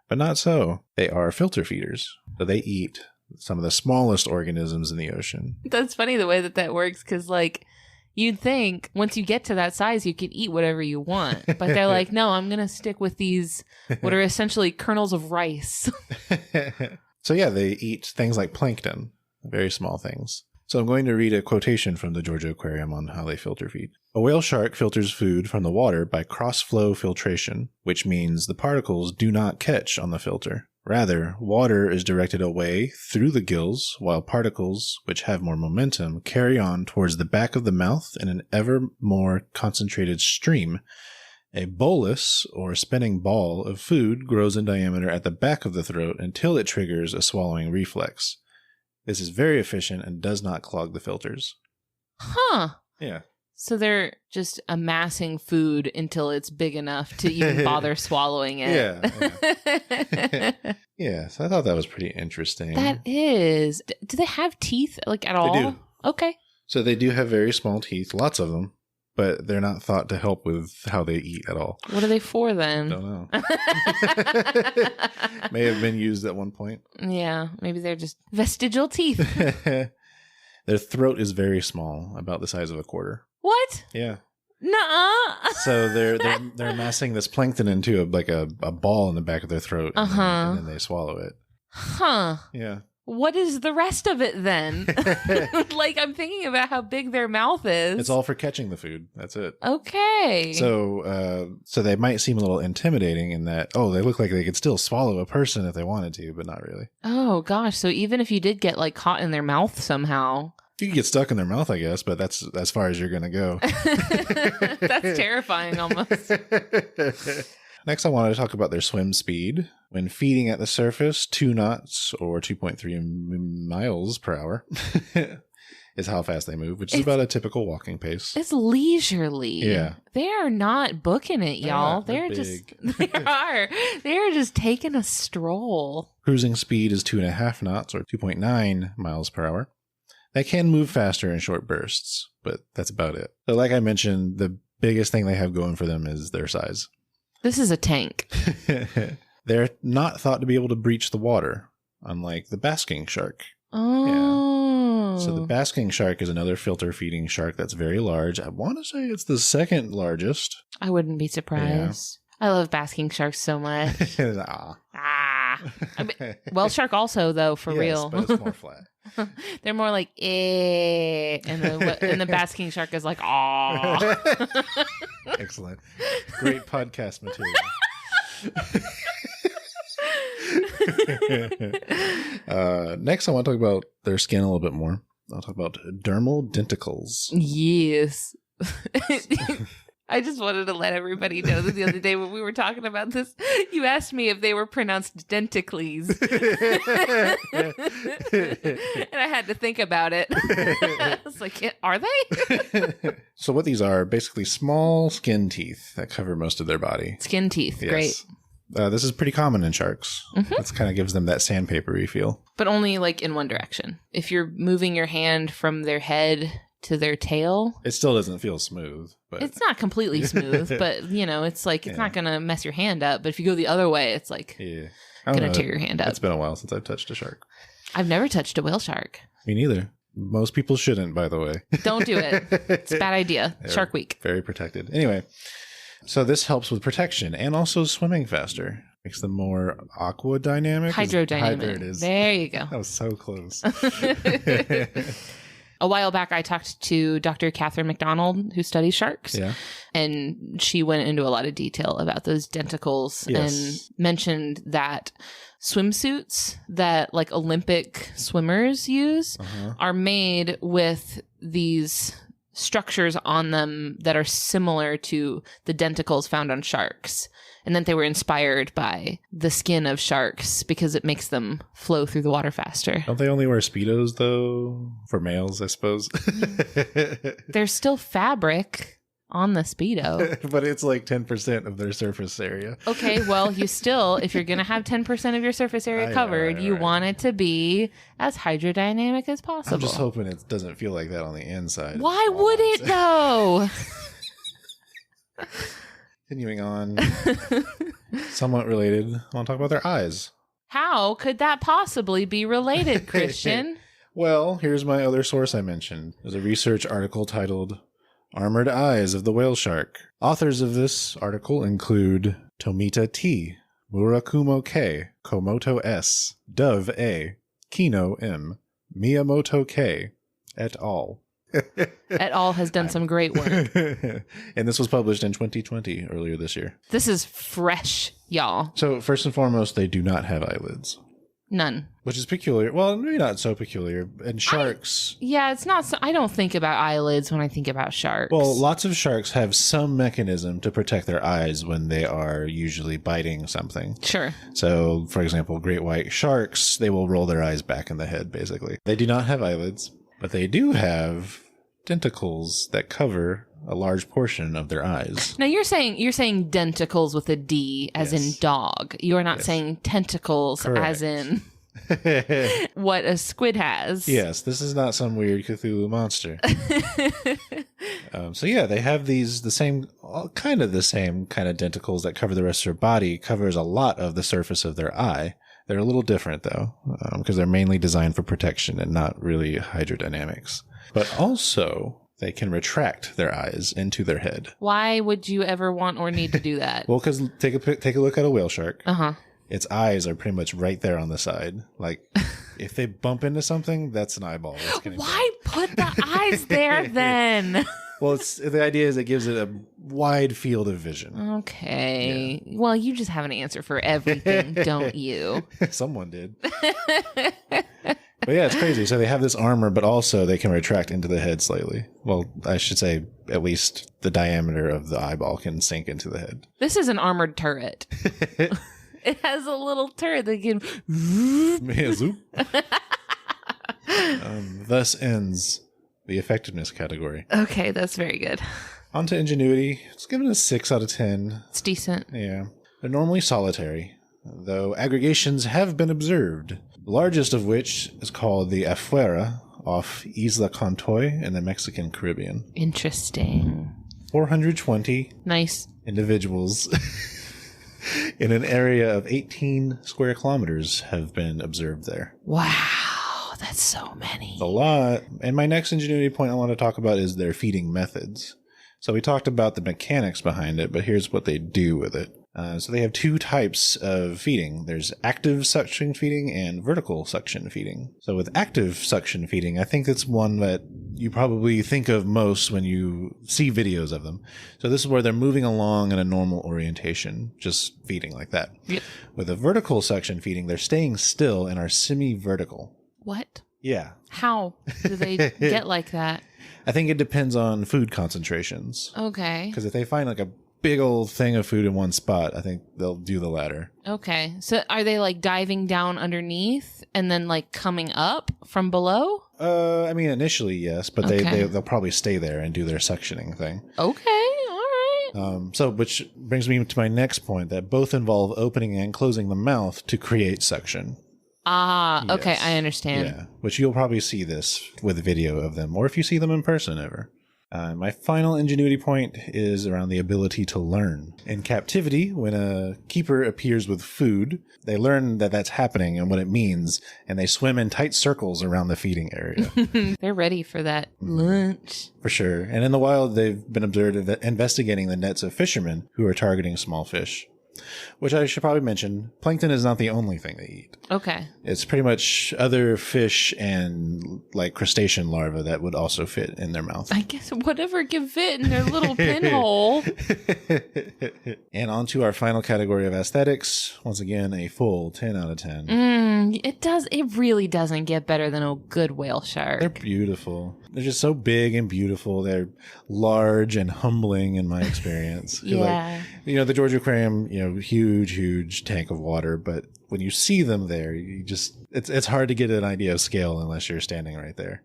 But not so. They are filter feeders. So they eat some of the smallest organisms in the ocean. That's funny the way that works, because, like, you'd think once you get to that size, you can eat whatever you want. But they're like, no, I'm going to stick with these, what are essentially kernels of rice. So yeah, they eat things like plankton, very small things. So I'm going to read a quotation from the Georgia Aquarium on how they filter feed. A whale shark filters food from the water by cross-flow filtration, which means the particles do not catch on the filter. Rather, water is directed away through the gills, while particles, which have more momentum, carry on towards the back of the mouth in an ever more concentrated stream. A bolus, or spinning ball, of food grows in diameter at the back of the throat until it triggers a swallowing reflex. This is very efficient and does not clog the filters. Huh. Yeah. So they're just amassing food until it's big enough to even bother swallowing it. Yeah. Yeah, so I thought that was pretty interesting. That is. Do they have teeth, like, at all? They do. Okay. So they do have very small teeth, lots of them, but they're not thought to help with how they eat at all. What are they for then? Don't know. May have been used at one point. Yeah, maybe they're just vestigial teeth. Their throat is very small, about the size of a quarter. What? Yeah. Nuh-uh. So they're amassing this plankton into a ball in the back of their throat, and then they swallow it. Huh. Yeah. What is the rest of it then? Like, I'm thinking about how big their mouth is. It's all for catching the food. That's it. Okay. So they might seem a little intimidating in that, oh, they look like they could still swallow a person if they wanted to, but not really. Oh, gosh. So even if you did get, like, caught in their mouth somehow. You can get stuck in their mouth, I guess, but that's as far as you're going to go. That's terrifying almost. Next, I wanted to talk about their swim speed. When feeding at the surface, 2 knots or 2.3 miles per hour is how fast they move, which is about a typical walking pace. It's leisurely. Yeah. They are not booking it, y'all. They're just, they're just taking a stroll. Cruising speed is 2.5 knots or 2.9 miles per hour. They can move faster in short bursts, but that's about it. So like I mentioned, the biggest thing they have going for them is their size. This is a tank. They're not thought to be able to breach the water, unlike the basking shark. Oh. Yeah. So the basking shark is another filter feeding shark that's very large. I want to say it's the second largest. I wouldn't be surprised. Yeah. I love basking sharks so much. I mean, whale shark also, though, for real. But it's more flat. They're more like, eh. And the basking shark is like, aw. Excellent. Great podcast material. Next, I want to talk about their skin a little bit more. I'll talk about dermal denticles. Yes. I just wanted to let everybody know that the other day when we were talking about this, you asked me if they were pronounced denticles. And I had to think about it. I was like, are they? So what these are, basically small skin teeth that cover most of their body. Skin teeth, yes. Great. This is pretty common in sharks. Mm-hmm. It kind of gives them that sandpapery feel. But only like in one direction. If you're moving your hand from their head to their tail, it still doesn't feel smooth. But it's not completely smooth, but it's like it's not gonna mess your hand up. But if you go the other way, it's like gonna tear your hand up. It's been a while since I've touched a shark. I've never touched a whale shark. Me neither. Most people shouldn't, by the way. Don't do it. It's a bad idea. Shark Week. Very protected. Anyway, so this helps with protection and also swimming faster. Makes them more aquadynamic. Hydrodynamic. There you go. That was so close. A while back, I talked to Dr. Catherine McDonald, who studies sharks. Yeah. And she went into a lot of detail about those denticles and mentioned that swimsuits that like Olympic swimmers use are made with these structures on them that are similar to the denticles found on sharks. And then they were inspired by the skin of sharks because it makes them flow through the water faster. Don't they only wear Speedos, though? For males, I suppose. There's still fabric on the Speedo. But it's like 10% of their surface area. Okay, well, if you're going to have 10% of your surface area covered, you want it to be as hydrodynamic as possible. I'm just hoping it doesn't feel like that on the inside. Why would it, though? Continuing on, somewhat related, I want to talk about their eyes. How could that possibly be related, Christian? Well, here's my other source I mentioned. There's a research article titled Armored Eyes of the Whale Shark. Authors of this article include Tomita T., Murakumo K., Komoto S., Dove A., Kino M., Miyamoto K., et al. Et al. Has done some great work. And this was published in 2020, earlier this year. This is fresh, y'all. So first and foremost, they do not have eyelids. None. Which is peculiar. Well, maybe not so peculiar. And sharks... it's not... I don't think about eyelids when I think about sharks. Well, lots of sharks have some mechanism to protect their eyes when they are usually biting something. Sure. So, for example, great white sharks, they will roll their eyes back in the head, basically. They do not have eyelids. But they do have denticles that cover a large portion of their eyes. Now you're saying denticles with a D as in dog. You're not saying tentacles as in what a squid has. Yes, this is not some weird Cthulhu monster. So yeah, they have the same kind of denticles that cover the rest of their body, covers a lot of the surface of their eye. They're a little different, though, because they're mainly designed for protection and not really hydrodynamics. But also, they can retract their eyes into their head. Why would you ever want or need to do that? Well, because take a look at a whale shark. Uh-huh. Its eyes are pretty much right there on the side. Like, if they bump into something, that's an eyeball. Why put the eyes there, then? Well, the idea is it gives it a wide field of vision. Okay. Yeah. Well, you just have an answer for everything, don't you? Someone did. But yeah, it's crazy. So they have this armor, but also they can retract into the head slightly. Well, I should say at least the diameter of the eyeball can sink into the head. This is an armored turret. It has a little turret that can... Zoop. Thus ends the effectiveness category. Okay, that's very good. On to ingenuity. It's given a 6 out of 10. It's decent. Yeah. They're normally solitary, though aggregations have been observed. The largest of which is called the Afuera off Isla Contoy in the Mexican Caribbean. Interesting. 420 nice individuals in an area of 18 square kilometers have been observed there. Wow, that's so many. A lot. And my next ingenuity point I want to talk about is their feeding methods. So we talked about the mechanics behind it, but here's what they do with it. So they have two types of feeding. There's active suction feeding and vertical suction feeding. So with active suction feeding, I think that's one that you probably think of most when you see videos of them. So this is where they're moving along in a normal orientation, just feeding like that. Yep. With a vertical suction feeding, they're staying still and are semi-vertical. What? Yeah. How do they get like that? I think it depends on food concentrations. Okay. Because if they find like a big old thing of food in one spot, I think they'll do the latter. Okay. So are they like diving down underneath and then like coming up from below? I mean, initially, yes, but they'll probably stay there and do their suctioning thing. Okay. All right. So which brings me to my next point, that both involve opening and closing the mouth to create suction. Ah, Yes. okay. I understand. Yeah, which you'll probably see this with video of them, or if you see them in person ever. My final ingenuity point is around the ability to learn. In captivity, when a keeper appears with food, they learn that that's happening and what it means, and they swim in tight circles around the feeding area. They're ready for that lunch. For sure. And in the wild, they've been observed investigating the nets of fishermen who are targeting small fish. Which I should probably mention, plankton is not the only thing they eat. Okay. It's pretty much other fish and like crustacean larvae that would also fit in their mouth. I guess whatever can fit in their little pinhole. And on to our final category of aesthetics. Once again, a full 10 out of 10. It really doesn't get better than a good whale shark. They're beautiful. They're just so big and beautiful. They're large and humbling in my experience. Yeah. Like, the Georgia Aquarium, huge tank of water, but when you see them there, it's hard to get an idea of scale unless you're standing right there.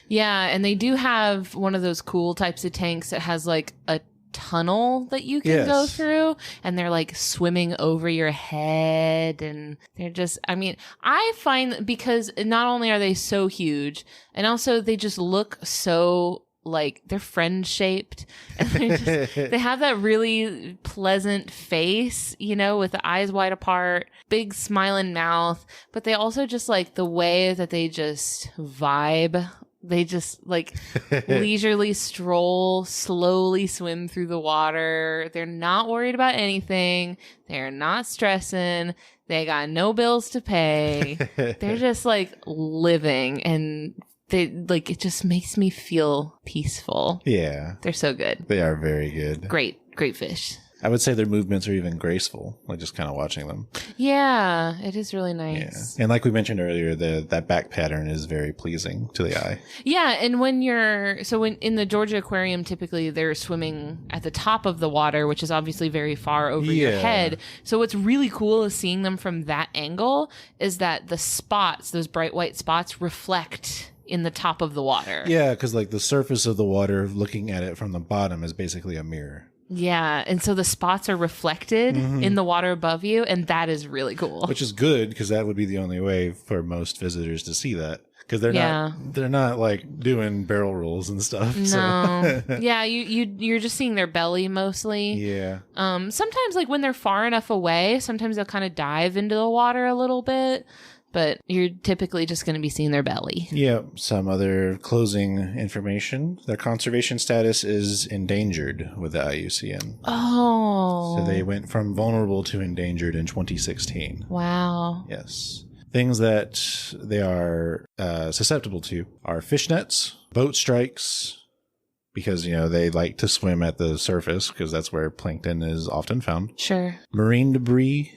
Yeah, and they do have one of those cool types of tanks that has like a tunnel that you can go through, and they're like swimming over your head, and they're just, I find, because not only are they so huge, and also they just look so like they're friend shaped, and they have that really pleasant face, with the eyes wide apart, big smiling mouth, but they also just like the way that they just vibe. They just like leisurely stroll, slowly swim through the water. They're not worried about anything. They're not stressing. They got no bills to pay. They're just like living, and it just makes me feel peaceful. Yeah. They're so good. They are very good. Great fish. I would say their movements are even graceful, like just kind of watching them. Yeah, it is really nice. Yeah. And like we mentioned earlier, that back pattern is very pleasing to the eye. Yeah, and when in the Georgia Aquarium, typically they're swimming at the top of the water, which is obviously very far over your head. So what's really cool is seeing them from that angle is that the spots, those bright white spots, reflect in the top of the water. Yeah, because like the surface of the water, looking at it from the bottom, is basically a mirror. Yeah, and so the spots are reflected in the water above you, and that is really cool. Which is good, because that would be the only way for most visitors to see that. Because they're not like doing barrel rolls and stuff. No. So. Yeah, you're just seeing their belly mostly. Yeah. Sometimes like when they're far enough away, sometimes they'll kind of dive into the water a little bit. But you're typically just going to be seeing their belly. Yeah. Some other closing information. Their conservation status is endangered with the IUCN. Oh. So they went from vulnerable to endangered in 2016. Wow. Yes. Things that they are susceptible to are fish nets, boat strikes, because, they like to swim at the surface because that's where plankton is often found. Sure. Marine debris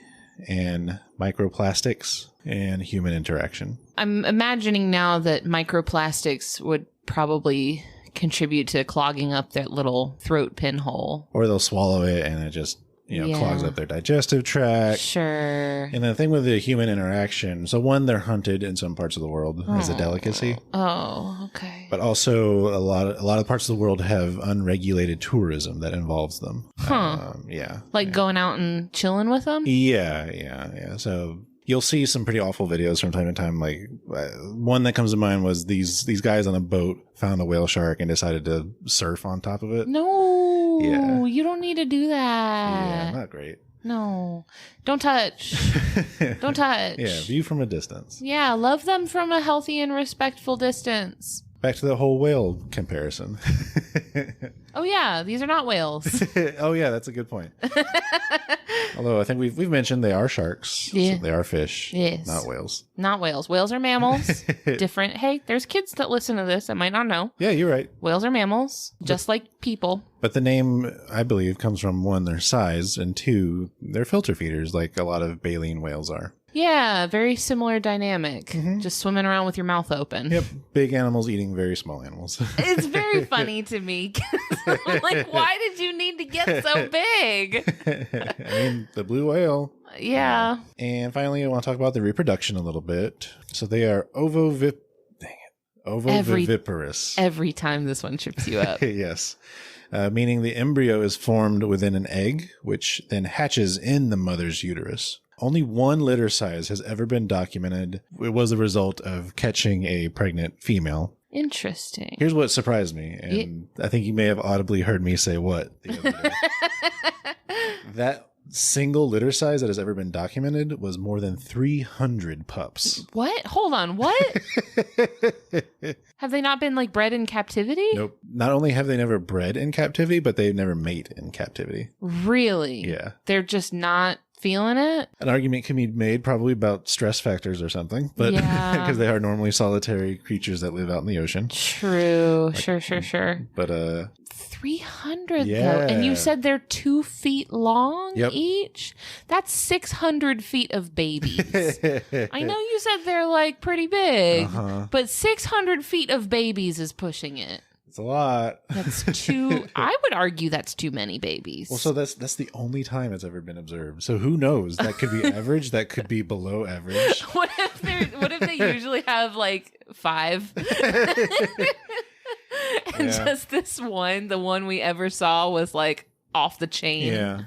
and microplastics and human interaction. I'm imagining now that microplastics would probably contribute to clogging up their little throat pinhole. Or they'll swallow it and it just, clogs up their digestive tract. Sure. And the thing with the human interaction, so one, they're hunted in some parts of the world as a delicacy. Oh, okay. But also a lot of parts of the world have unregulated tourism that involves them. Huh. Yeah. Like going out and chilling with them? Yeah. So you'll see some pretty awful videos from time to time. Like one that comes to mind was these guys on a boat found a whale shark and decided to surf on top of it. No, yeah. You don't need to do that. Yeah, not great. No, don't touch. Don't touch. Yeah, view from a distance. Yeah, love them from a healthy and respectful distance. Back to the whole whale comparison. Oh yeah, these are not whales. Oh yeah, that's a good point. Although I think we've mentioned they are sharks. Yeah. So they are fish. Yes. Not whales. Not whales. Whales are mammals. Different. Hey, there's kids that listen to this that might not know. Yeah, you're right. Whales are mammals, just like people. But the name, I believe, comes from one, their size, and two, they're filter feeders like a lot of baleen whales are. Yeah, very similar dynamic. Just swimming around with your mouth open. Yep, big animals eating very small animals. It's very funny to me. I'm like, why did you need to get so big? I mean, the blue whale. Yeah. And finally, I want to talk about the reproduction a little bit. So they are ovoviviparous. Every time this one trips you up. Yes. Meaning the embryo is formed within an egg, which then hatches in the mother's uterus. Only one litter size has ever been documented. It was a result of catching a pregnant female. Interesting. Here's what surprised me, and I think you may have audibly heard me say what the other day. That single litter size that has ever been documented was more than 300 pups. What? Hold on. What? Have they not been like bred in captivity? Nope. Not only have they never bred in captivity, but they've never mate in captivity. Really? Yeah. They're just not feeling it. An argument can be made probably about stress factors or something, but because they are normally solitary creatures that live out in the ocean. True. Sure. But 300 though. And you said they're 2 feet long each? That's 600 feet of babies. I know you said they're like pretty big, but 600 feet of babies is pushing it. It's a lot. That's too. I would argue that's too many babies. Well, so that's the only time it's ever been observed. So who knows? That could be average. That could be below average. What if they usually have like 5? And just this one, the one we ever saw, was like off the chain. Yeah.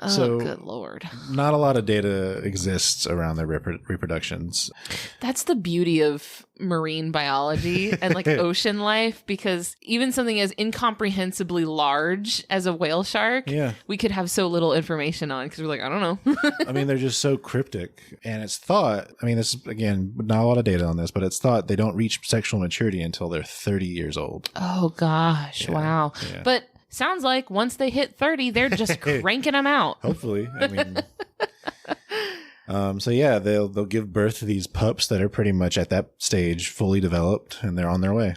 Oh, so, good Lord. Not a lot of data exists around their reproductions. That's the beauty of marine biology and like ocean life, because even something as incomprehensibly large as a whale shark, we could have so little information on because we're like, I don't know. I mean, they're just so cryptic. And it's thought, I mean, this is, again, not a lot of data on this, but it's thought they don't reach sexual maturity until they're 30 years old. Oh, gosh. Wow. Yeah. But sounds like once they hit 30, they're just cranking them out. Hopefully. I mean, so yeah, they'll give birth to these pups that are pretty much at that stage fully developed, and they're on their way.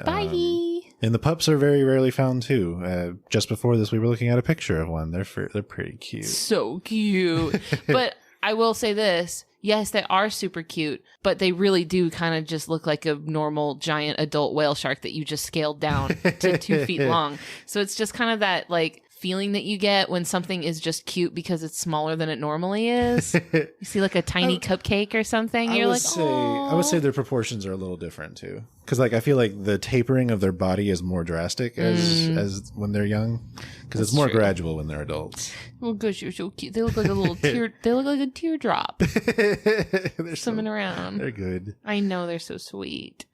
Bye. And the pups are very rarely found too. Just before this, we were looking at a picture of one. They're pretty cute. So cute. But I will say this. Yes, they are super cute, but they really do kind of just look like a normal giant adult whale shark that you just scaled down to 2 feet long. So it's just kind of that like feeling that you get when something is just cute because it's smaller than it normally is. You see like a tiny cupcake or something. You're like, oh. I would say their proportions are a little different too. Because like I feel like the tapering of their body is more drastic as when they're young. Because it's more gradual when they're adults. Oh gosh, you're so cute. They look like a little tear. They look like a teardrop. They're swimming around. They're good. I know, they're so sweet.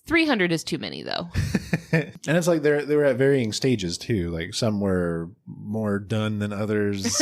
300 is too many though. And it's like they were at varying stages too. Like some were more done than others.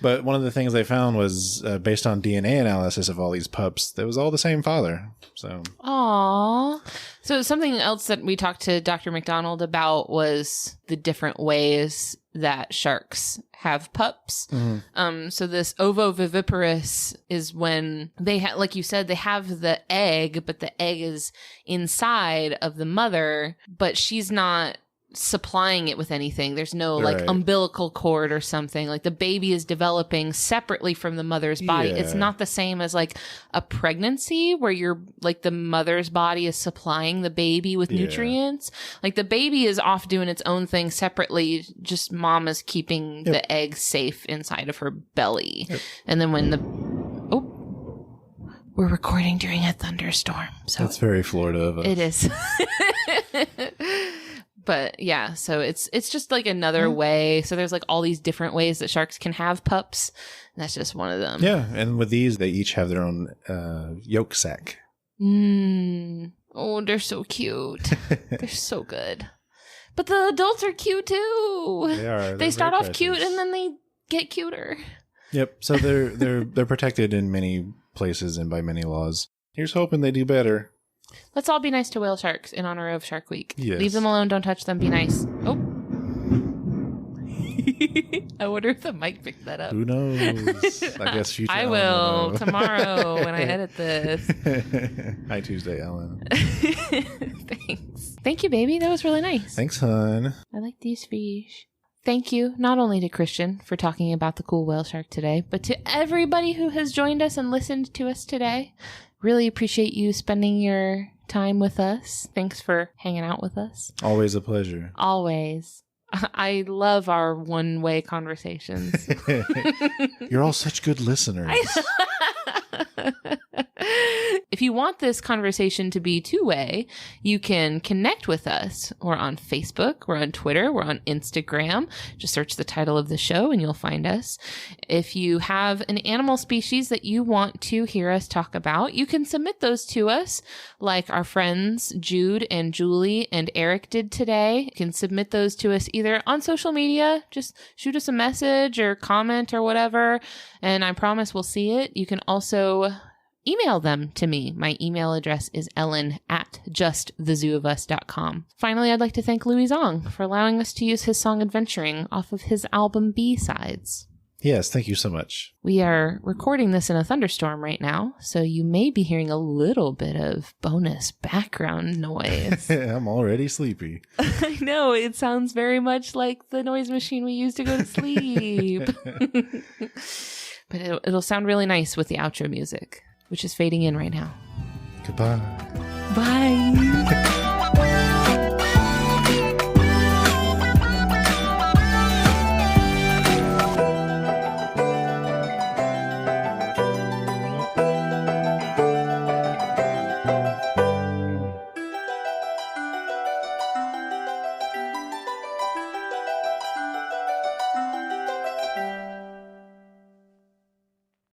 But one of the things they found was based on DNA analysis of all these pups, that was all the same father. So. Aww. So something else that we talked to Dr. McDonald about was the different ways that sharks have pups. Mm-hmm. So this ovoviviparous is when they like you said, they have the egg, but the egg is inside of the mother, but she's not supplying it with anything. There's no like umbilical cord or something. Like the baby is developing separately from the mother's body. It's not the same as like a pregnancy where you're like the mother's body is supplying the baby with nutrients. Like the baby is off doing its own thing separately. Just mom is keeping the egg safe inside of her belly. And then when we're recording during a thunderstorm. So that's very Florida of us. It is. But yeah, so it's just like another way. So there's like all these different ways that sharks can have pups. And that's just one of them. Yeah, and with these, they each have their own yolk sac. Oh, they're so cute. They're so good. But the adults are cute too. They are. They start off cute and then they get cuter. Yep. So they're protected in many places and by many laws. Here's hoping they do better. Let's all be nice to whale sharks in honor of Shark Week. Yes. Leave them alone. Don't touch them. Be nice. Oh. I wonder if the mic picked that up. Who knows? I guess future I will tomorrow when I edit this. Hi, Tuesday, Ellen. Thanks. Thank you, baby. That was really nice. Thanks, hon. I like these fish. Thank you, not only to Christian for talking about the cool whale shark today, but to everybody who has joined us and listened to us today. Really appreciate you spending your time with us. Thanks for hanging out with us. Always a pleasure. Always. I love our one-way conversations. You're all such good listeners. If you want this conversation to be two-way, you can connect with us. We're on Facebook, we're on Twitter, we're on Instagram. Just search the title of the show and you'll find us. If you have an animal species that you want to hear us talk about, you can submit those to us like our friends Jude and Julie and Eric did today. You can submit those to us either on social media, just shoot us a message or comment or whatever, and I promise we'll see it. You can also email them to me. My email address is ellen@justthezooofus.com. Finally, I'd like to thank Louis Zong for allowing us to use his song Adventuring off of his album B-Sides. Yes, thank you so much. We are recording this in a thunderstorm right now, so you may be hearing a little bit of bonus background noise. I'm already sleepy. I know, it sounds very much like the noise machine we use to go to sleep. But it'll sound really nice with the outro music, which is fading in right now. Goodbye. Bye.